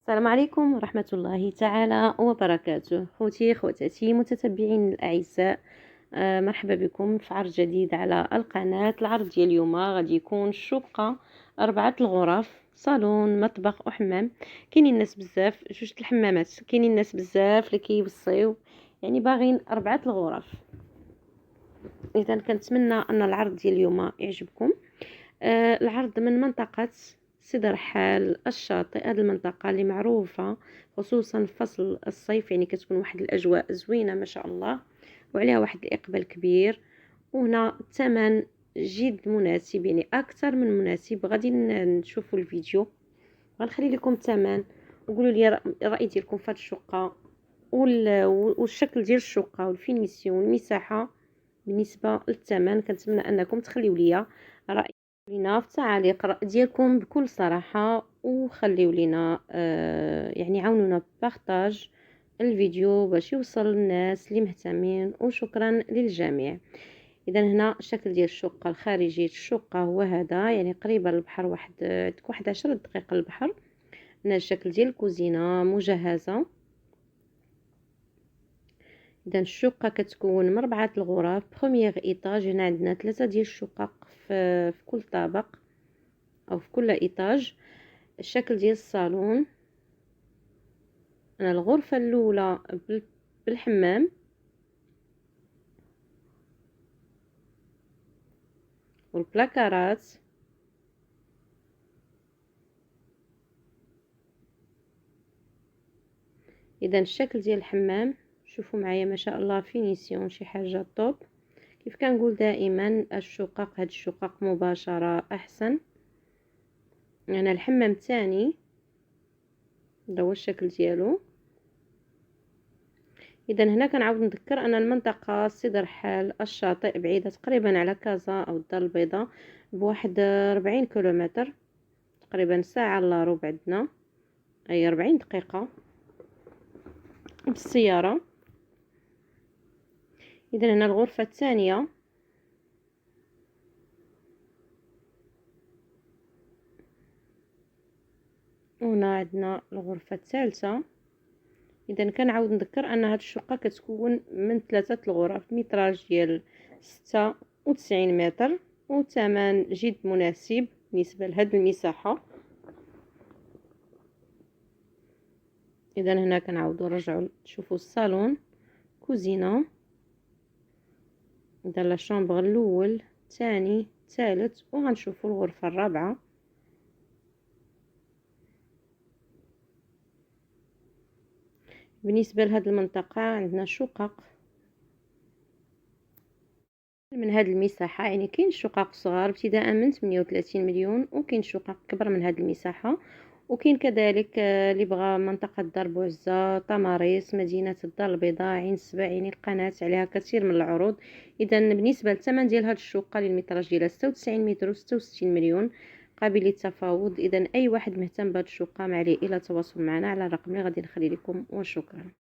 السلام عليكم ورحمة الله تعالى وبركاته. خوتي خواتاتي متتبعين الأعزاء، مرحبا بكم في عرض جديد على القناة. العرض ديال اليوم غادي يكون شقة 4 الغرف، صالون مطبخ وحمام. كاينين الناس بزاف، جوج الحمامات، كاينين الناس بزاف اللي كيوصيو يعني باغين 4 الغرف. اذا كنتمنى ان العرض ديال اليوم يعجبكم. العرض من منطقة سيدي رحال الشاطئ. هذه المنطقة اللي معروفة خصوصا في فصل الصيف، يعني كتكون واحد الأجواء زوينة ما شاء الله، وعليها واحد الإقبال كبير. وهنا الثمن جد مناسب، يعني أكثر من مناسب. غادي نشوفوا الفيديو، غنخلي لكم الثمن وقولوا لي الرأي ديالكم في هذه الشقة والشكل ديال الشقة والفينيسيون والمساحة. بالنسبة للثمن كنتمنى أنكم تخليوا لي رأي لينا في التعاليق ديالكم بكل صراحة، وخليوا لينا يعني عاونونا بارطاج الفيديو باش يوصل للناس اللي مهتمين. وشكرا للجميع. اذا هنا الشكل ديال الشقة الخارجي الشقة هو هذا، يعني قريبة للبحر، واحد 10 دقائق البحر. هنا الشكل ديال الكوزينة مجهزة. اذا الشقه كتكون من 4 الغرف، بروميير ايطاج. هنا عندنا 3 ديال الشقق في كل طابق او في كل ايطاج. الشكل ديال الصالون، انا الغرفه الاولى بالحمام، والبلاكارات. اذا الشكل ديال الحمام شوفوا معايا ما شاء الله، فينيسيون شي حاجه طوب. كيف كنقول دائما الشقق، هاد الشقق مباشره احسن. انا الحمام الثاني هذا هو الشكل ديالو. اذا هنا كنعاود نذكر ان المنطقه سيدي رحال الشاطئ بعيده تقريبا على كازا او الدار البيضاء بواحد 40 كيلومتر، تقريبا ساعه الا ربع عندنا، اي 40 دقيقه بالسياره. اذا هنا الغرفه الثانيه، وهنا عندنا الغرفه الثالثه. اذا كنعاود نذكر ان هاد الشقه كتكون من 3 الغرف، متراج ديال 96 متر، وثمن جد مناسب بالنسبه لهاد المساحه. اذا هنا كنعاودوا نرجعوا تشوفوا الصالون، كوزينه. اذا لا شامبر الاول، الثاني، الثالث، وغنشوفوا الغرفه الرابعه. بالنسبه لهاد المنطقه عندنا شقق من هاد المساحه، يعني كاين شقق صغار ابتداء من 38 مليون، وكاين شقق كبر من هاد المساحه. وكاين كذلك اللي بغى منطقه دار بوعزه، طماريس، مدينه الدار البيضاء، عين السبع، يعني القناه عليها كثير من العروض. اذا بالنسبه للثمن ديال هاد الشقه للمتراج ديالها 96 متر و66 مليون، قابل للتفاوض. اذا اي واحد مهتم بهاد الشقه ما عليه الا التواصل معنا على الرقم اللي غادي نخلي لكم. وشكرا.